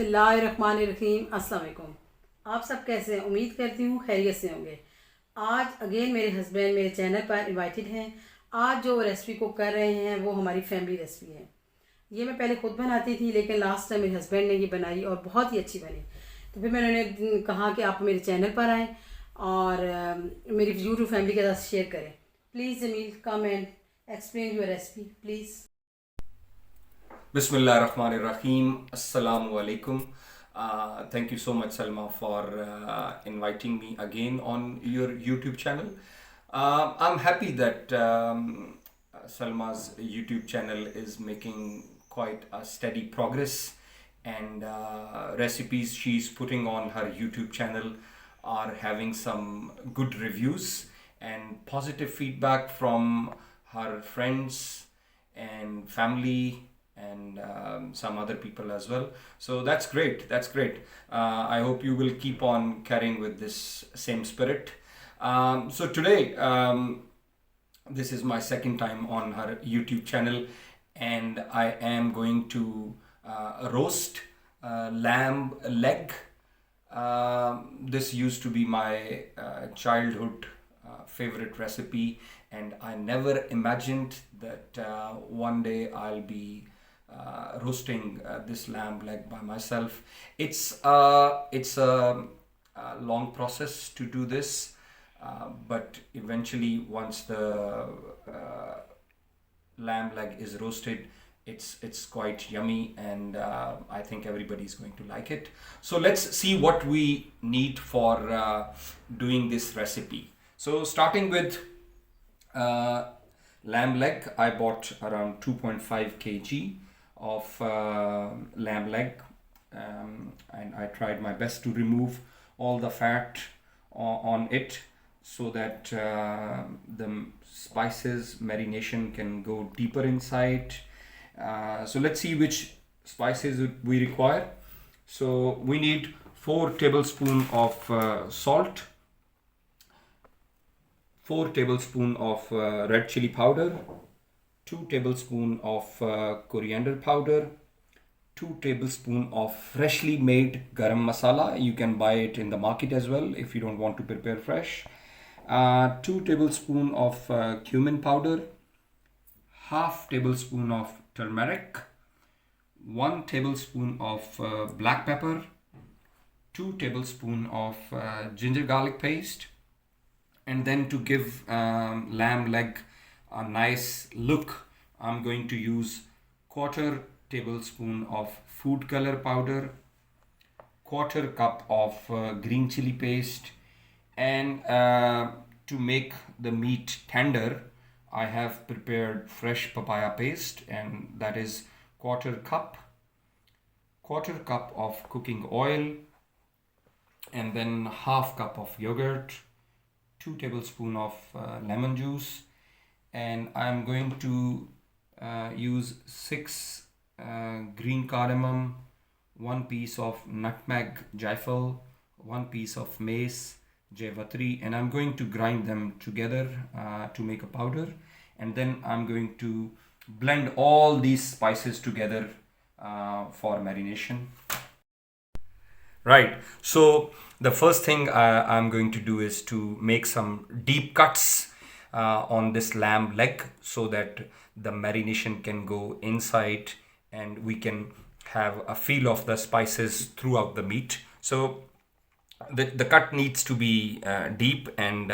बिस्मिल्लाहिर्रहमानिर्रहीम। अस्सलाम वालेकुम। आप सब कैसे हैं? उम्मीद करती हूँ खैरियत से होंगे। आज अगेन मेरे हस्बैंड मेरे चैनल पर इनवाइटेड हैं। आज जो रेसिपी को कर रहे हैं वो हमारी फैमिली रेसिपी है। ये मैं पहले खुद बनाती थी, लेकिन लास्ट टाइम मेरे हस्बैंड ने ये बनाई और बहुत ही अच्छी बनी। तो फिर मैंने उन्हें कहा कि आप मेरे चैनल पर आएँ और मेरी यूट्यूब फैमिली के साथ शेयर करें। Please Jameel, come and explain your recipe please. Bismillahirrahmanirrahim. Assalamu alaikum. Thank you so much, Salma, for inviting me again on your YouTube channel. I'm happy that Salma's YouTube channel is making quite a steady progress, and recipes she's putting on her YouTube channel are having some good reviews and positive feedback from her friends and family and some other people as well. So that's great. That's great. I hope you will keep on carrying with this same spirit. So today, this is my second time on her YouTube channel, and I am going to roast lamb leg. This used to be my childhood favorite recipe, and I never imagined that one day I'll be roasting this lamb leg by myself. It's a long process to do this, but eventually, once the lamb leg is roasted, it's quite yummy, and I think everybody's going to like it. So let's see what we need for doing this recipe. So starting with lamb leg, I bought around 2.5 kg of lamb leg, and I tried my best to remove all the fat on it so that the spices marination can go deeper inside. So let's see which spices we require. So we need 4 tablespoons of salt, 4 tablespoons of red chili powder, 2 tablespoons of coriander powder, 2 tablespoons of freshly made garam masala. You can buy it in the market as well if you don't want to prepare fresh. 2 tablespoons of cumin powder, half tablespoon of turmeric, 1 tablespoon of black pepper, 2 tablespoons of ginger garlic paste, and then to give lamb leg a nice look, I'm going to use quarter tablespoon of food color powder, quarter cup of green chili paste, and to make the meat tender, I have prepared fresh papaya paste, and that is quarter cup of cooking oil, and then half cup of yogurt, 2 tablespoons of lemon juice, and I'm going to use 6 green cardamom, 1 piece of nutmeg jaifal, 1 piece of mace javatri, and I'm going to grind them together to make a powder, and then I'm going to blend all these spices together for marination. Right, so the first thing I'm going to do is to make some deep cuts on this lamb leg so that the marination can go inside and we can have a feel of the spices throughout the meat. So the cut needs to be deep and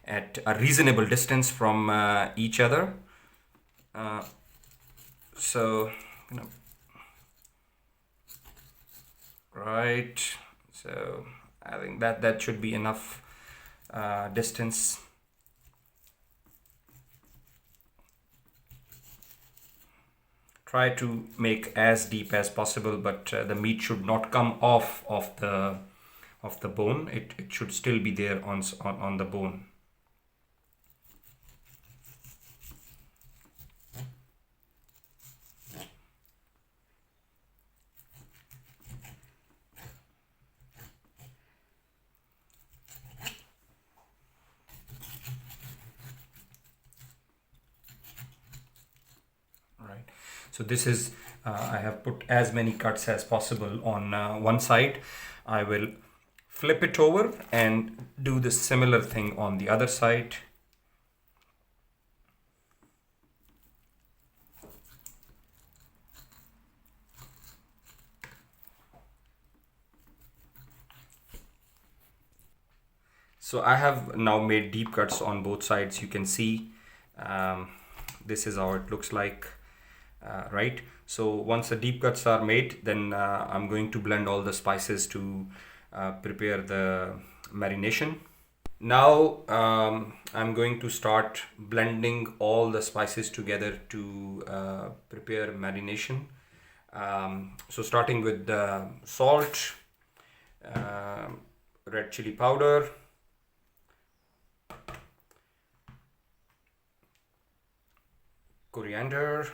at a reasonable distance from each other. So, you know, right, so I think that should be enough distance. Try to make as deep as possible, but the meat should not come off of the bone. It should still be there on the bone. Right, so this is I have put as many cuts as possible on one side. I will flip it over and do the similar thing on the other side. So I have now made deep cuts on both sides. You can see this is how it looks like, right? So once the deep cuts are made, then I'm going to blend all the spices to prepare the marination. Now I'm going to start blending all the spices together to prepare marination. So starting with the salt, red chili powder, coriander,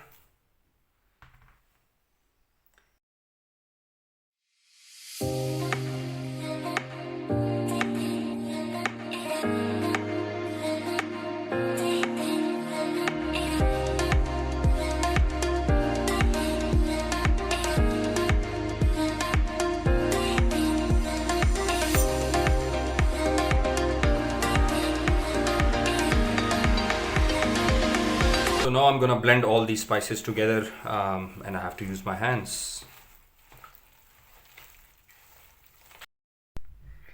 so now I'm gonna blend all these spices together, and I have to use my hands.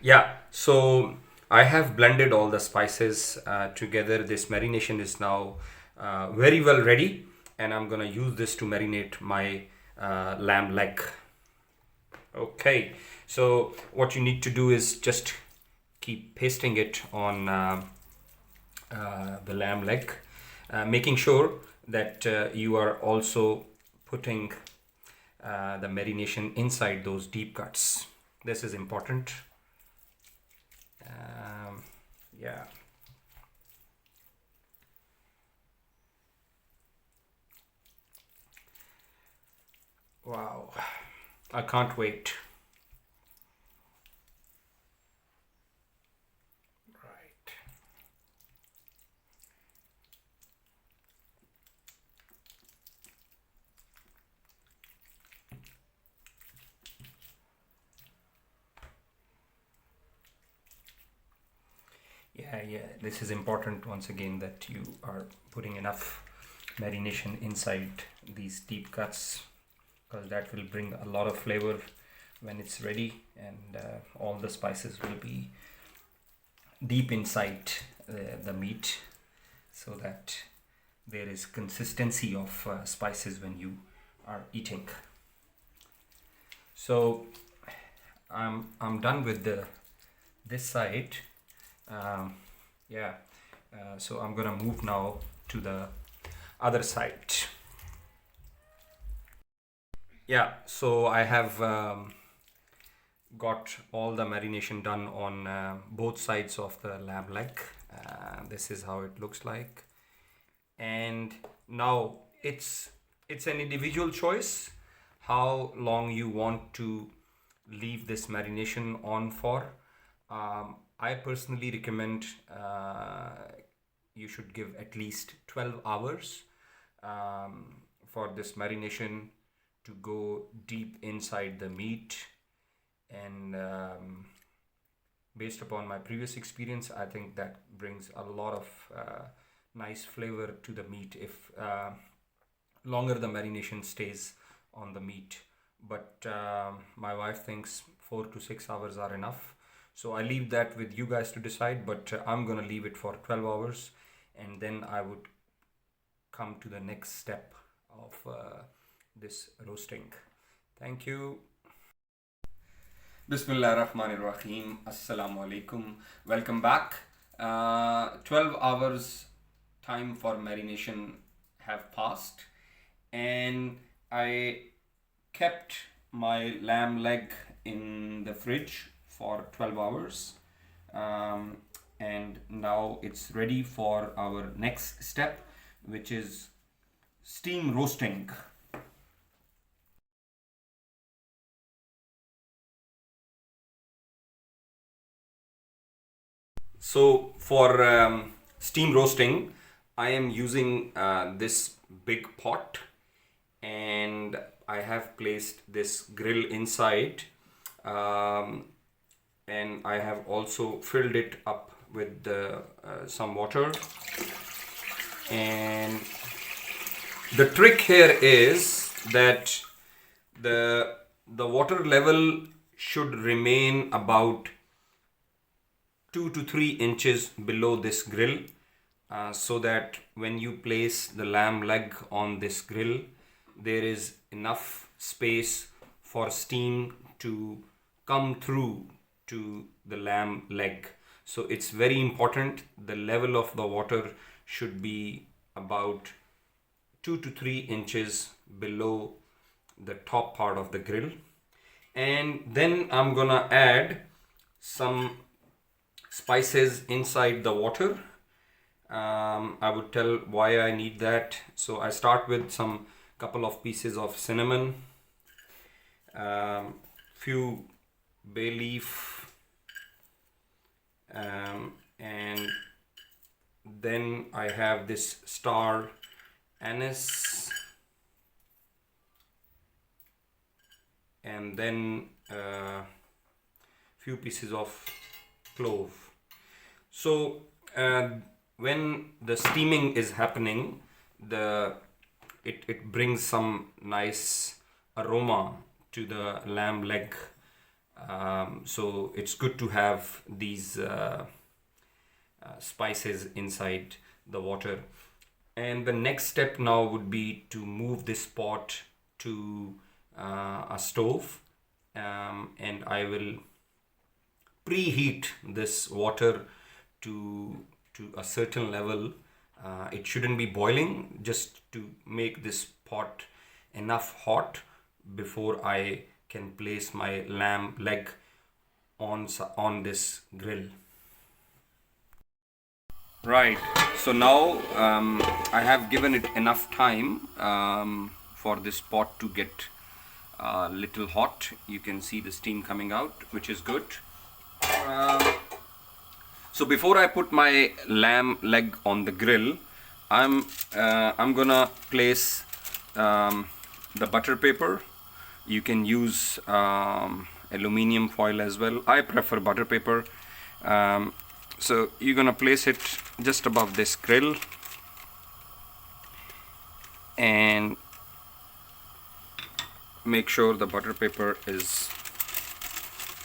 Yeah, so I have blended all the spices together. This marination is now very well ready, and I'm gonna use this to marinate my lamb leg. Okay, so what you need to do is just keep pasting it on the lamb leg, making sure that you are also putting the marination inside those deep cuts. This is important. Yeah. Wow, I can't wait. Right. Yeah, this is important once again, that you are putting enough marination inside these deep cuts, because that will bring a lot of flavor when it's ready, and all the spices will be deep inside the meat, so that there is consistency of spices when you are eating. So I'm done with this side. Yeah, so I'm gonna move now to the other side. Yeah, so I have got all the marination done on both sides of the lamb leg. This is how it looks like, and now it's an individual choice how long you want to leave this marination on for. I personally recommend you should give at least 12 hours for this marination to go deep inside the meat, and based upon my previous experience, I think that brings a lot of nice flavor to the meat if longer the marination stays on the meat. But my wife thinks 4 to 6 hours are enough, so I leave that with you guys to decide, but I'm gonna leave it for 12 hours, and then I would come to the next step of this roasting. Thank you. Bismillah ar-Rahman ar-Rahim. Assalamu alaikum. Welcome back. 12 hours time for marination have passed, and I kept my lamb leg in the fridge for 12 hours, and now it's ready for our next step, which is steam roasting. So for steam roasting, I am using this big pot, and I have placed this grill inside, and I have also filled it up with some water. And the trick here is that the water level should remain about 2 to 3 inches below this grill, so that when you place the lamb leg on this grill, there is enough space for steam to come through to the lamb leg. So it's very important, the level of the water should be about 2 to 3 inches below the top part of the grill. And then I'm gonna add some spices inside the water. I would tell why I need that. So I start with some couple of pieces of cinnamon, few bay leaf, and then I have this star anise, and then few pieces of clove. So when the steaming is happening, it brings some nice aroma to the lamb leg. So it's good to have these spices inside the water. And the next step now would be to move this pot to a stove, and I will preheat this water to a certain level. It shouldn't be boiling, just to make this pot enough hot before I can place my lamb leg on this grill. Right, so now I have given it enough time for this pot to get a little hot. You can see the steam coming out, which is good. So before I put my lamb leg on the grill, I'm gonna place the butter paper. You can use aluminium foil as well. I prefer butter paper. So you're gonna place it just above this grill, and make sure the butter paper is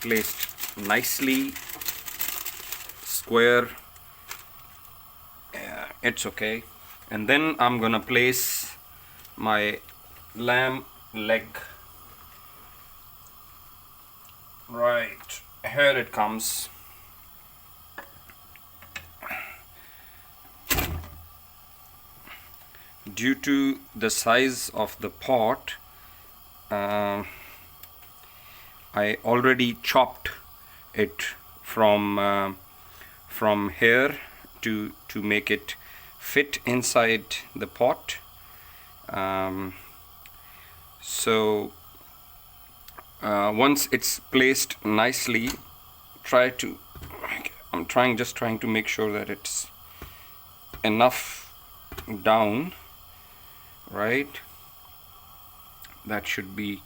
placed nicely square. It's okay. And then I'm gonna place my lamb leg. Right, here it comes. Due to the size of the pot, I already chopped it from here to make it fit inside the pot. So once it's placed nicely, I'm trying to make sure that it's enough down. Right, that should be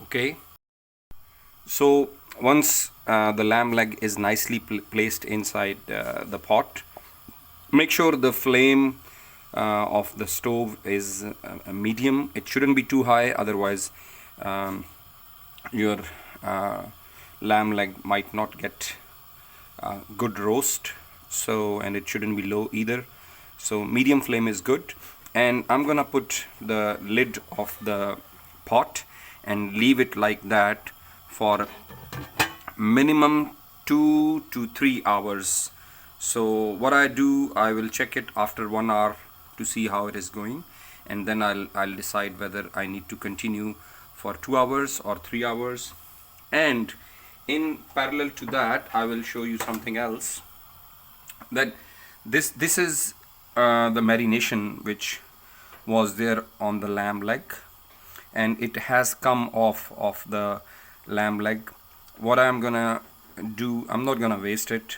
okay. So once the lamb leg is nicely placed inside the pot, make sure the flame of the stove is medium. It shouldn't be too high, otherwise your lamb leg might not get good roast. So, and it shouldn't be low either. So medium flame is good. And I'm gonna put the lid of the pot and leave it like that for minimum 2 to 3 hours. So what I do, I will check it after 1 hour to see how it is going, and then I'll decide whether I need to continue for 2 hours or 3 hours. And in parallel to that, I will show you something else. That this is the marination which was there on the lamb leg, and it has come off of the lamb leg. What I'm gonna do, I'm not gonna waste it.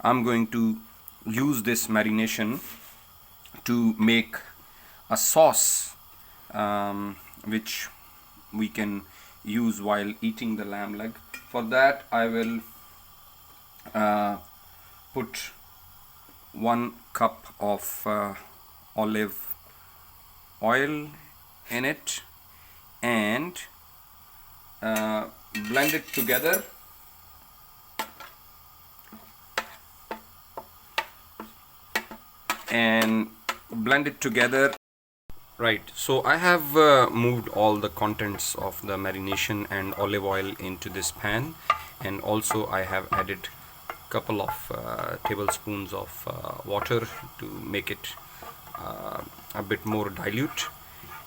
I'm going to use this marination to make a sauce which we can use while eating the lamb leg. For that I will put 1 cup of olive oil in it and blend it together. Right, so I have moved all the contents of the marination and olive oil into this pan, and also I have added couple of tablespoons of water to make it a bit more dilute,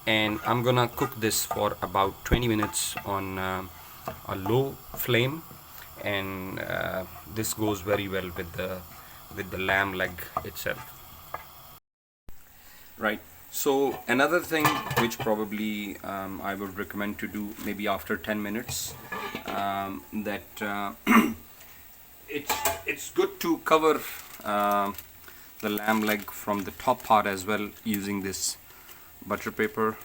and I'm gonna cook this for about 20 minutes on a low flame, and this goes very well with the lamb leg itself. Right. So another thing which probably I would recommend to do maybe after 10 minutes, that it's good to cover the lamb leg from the top part as well using this butter paper.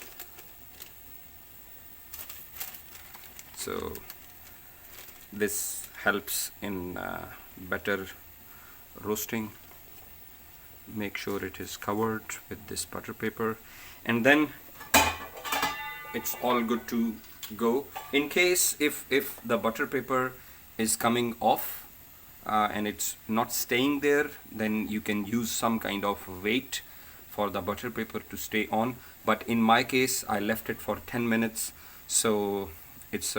So this helps in better roasting. Make sure it is covered with this butter paper, and then it's all good to go. In case if the butter paper is coming off and it's not staying there, then you can use some kind of weight for the butter paper to stay on, but in my case I left it for 10 minutes, so it's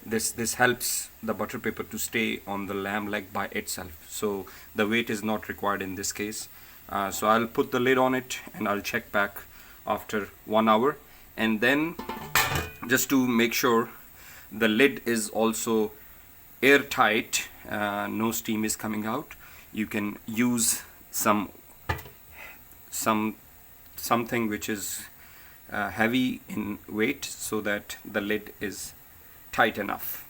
this helps the butter paper to stay on the lamb leg by itself, so the weight is not required in this case. So I'll put the lid on it and I'll check back after 1 hour, and then just to make sure the lid is also airtight, no steam is coming out, you can use something which is heavy in weight so that the lid is tight enough.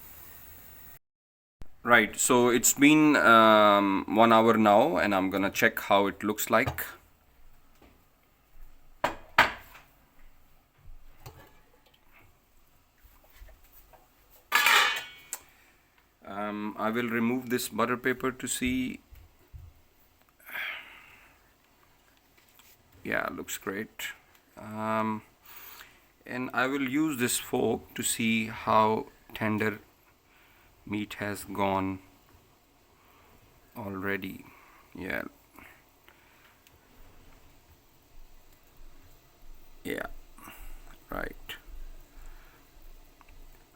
Right, so it's been 1 hour now, and I'm gonna check how it looks like. I will remove this butter paper to see. Yeah, looks great. And I will use this fork to see how tender meat has gone already. Yeah, right.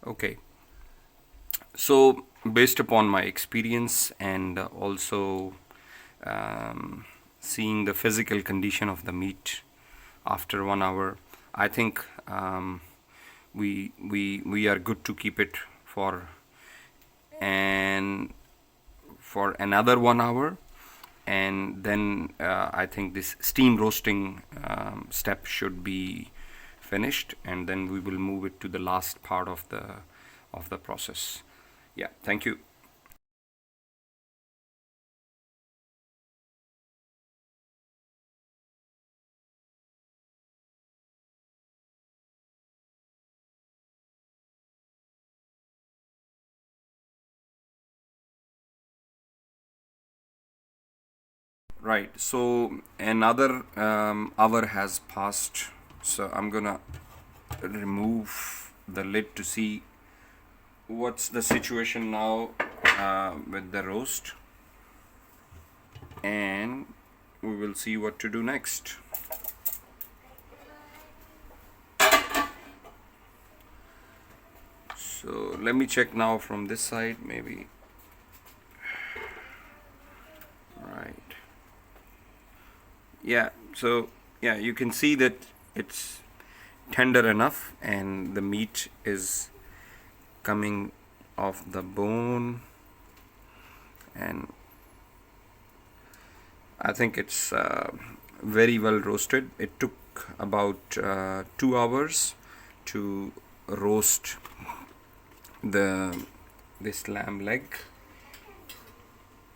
Okay, so based upon my experience and also seeing the physical condition of the meat after 1 hour, I think we are good to keep it for another 1 hour, and then I think this steam roasting step should be finished, and then we will move it to the last part of the process. Yeah, thank you. Right, so another hour has passed, so I'm gonna remove the lid to see what's the situation now with the roast, and we will see what to do next. So let me check now from this side, maybe. Right. Yeah, so yeah, you can see that it's tender enough and the meat is coming off the bone, and I think it's very well roasted. It took about 2 hours to roast this lamb leg,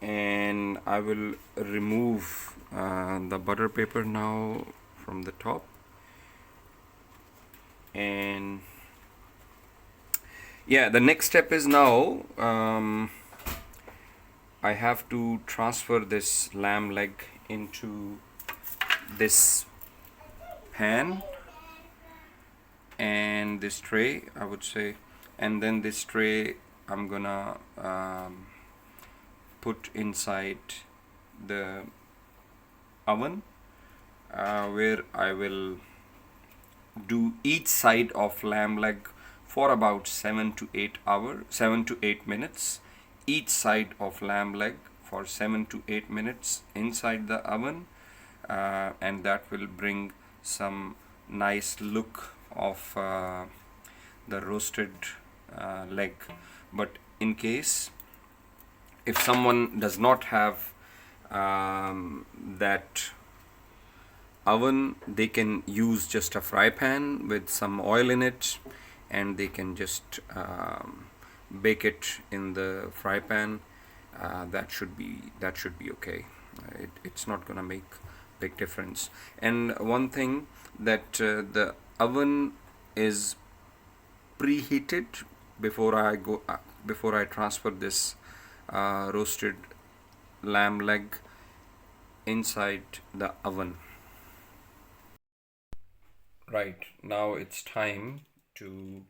and I will remove the butter paper now from the top, And yeah, the next step is now I have to transfer this lamb leg into this pan and this tray, I would say, and then this tray I'm gonna put inside the oven, where I will do each side of lamb leg for about 7 to 8 minutes. Each side of lamb leg for 7 to 8 minutes inside the oven, and that will bring some nice look of the roasted leg. But in case if someone does not have that oven, they can use just a fry pan with some oil in it, and they can just bake it in the fry pan. That should be okay. It's not gonna make big difference. And one thing, that the oven is preheated before I transfer this roasted lamb leg inside the oven. Right, now it's time to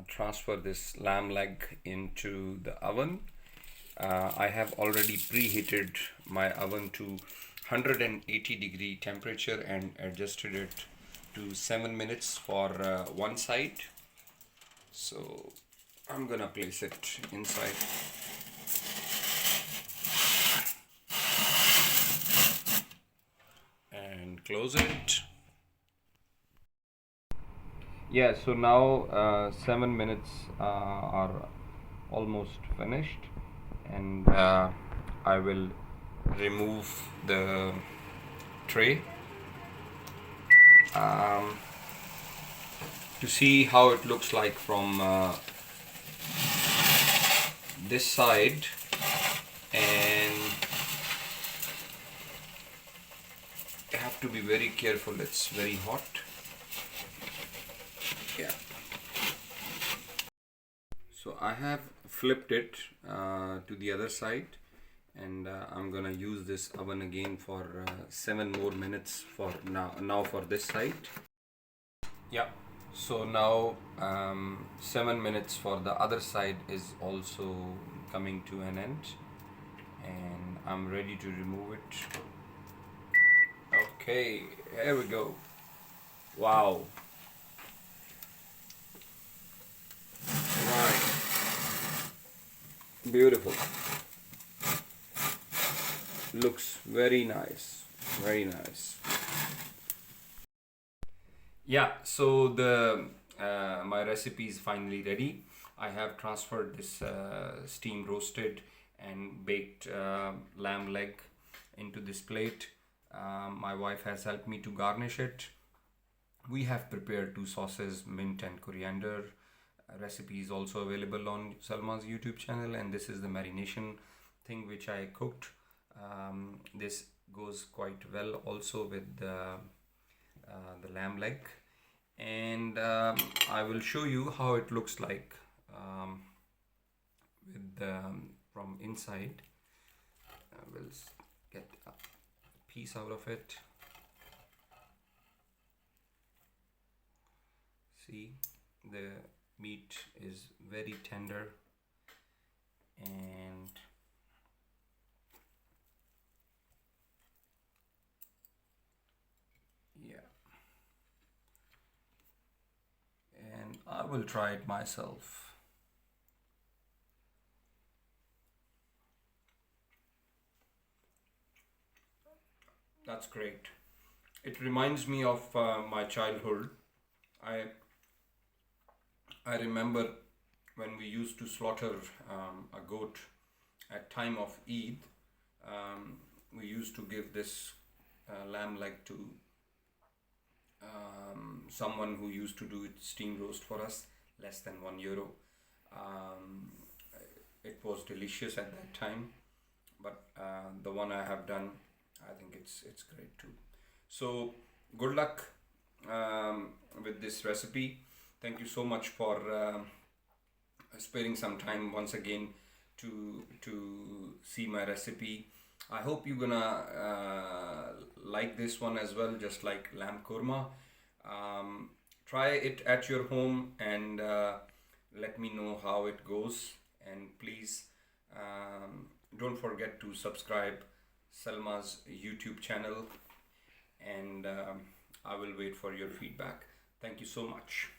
transfer this lamb leg into the oven. I have already preheated my oven to 180-degree temperature and adjusted it to 7 minutes for one side. So I'm gonna place it inside. And close it. Yeah, so now 7 minutes are almost finished, and I will remove the tray to see how it looks like from this side. And you have to be very careful, it's very hot. Yeah. So I have flipped it to the other side, and I'm gonna use this oven again for 7 more minutes for now for this side. Yeah, so now 7 minutes for the other side is also coming to an end, and I'm ready to remove it. Okay, here we go. Wow. Right. Beautiful. Looks very nice. Very nice. Yeah, so the my recipe is finally ready. I have transferred this steam roasted and baked lamb leg into this plate. My wife has helped me to garnish it. We have prepared 2 sauces, mint and coriander. Recipe is also available on Salma's YouTube channel, and this is the marination thing which I cooked. This goes quite well also with the lamb leg, and I will show you how it looks like with from inside. We'll get a piece out of it. See, the meat is very tender, and yeah, and I will try it myself. That's great. It reminds me of my childhood. I I remember when we used to slaughter a goat at time of Eid. We used to give this lamb leg to someone who used to do it steam roast for us, less than €1. Um, it was delicious at that time, but the one I have done, I think it's great too. So good luck with this recipe. Thank you so much for sparing some time once again to see my recipe. I hope you're gonna like this one as well, just like lamb korma. Try it at your home and let me know how it goes. And please don't forget to subscribe Salma's YouTube channel, and I will wait for your feedback. Thank you so much.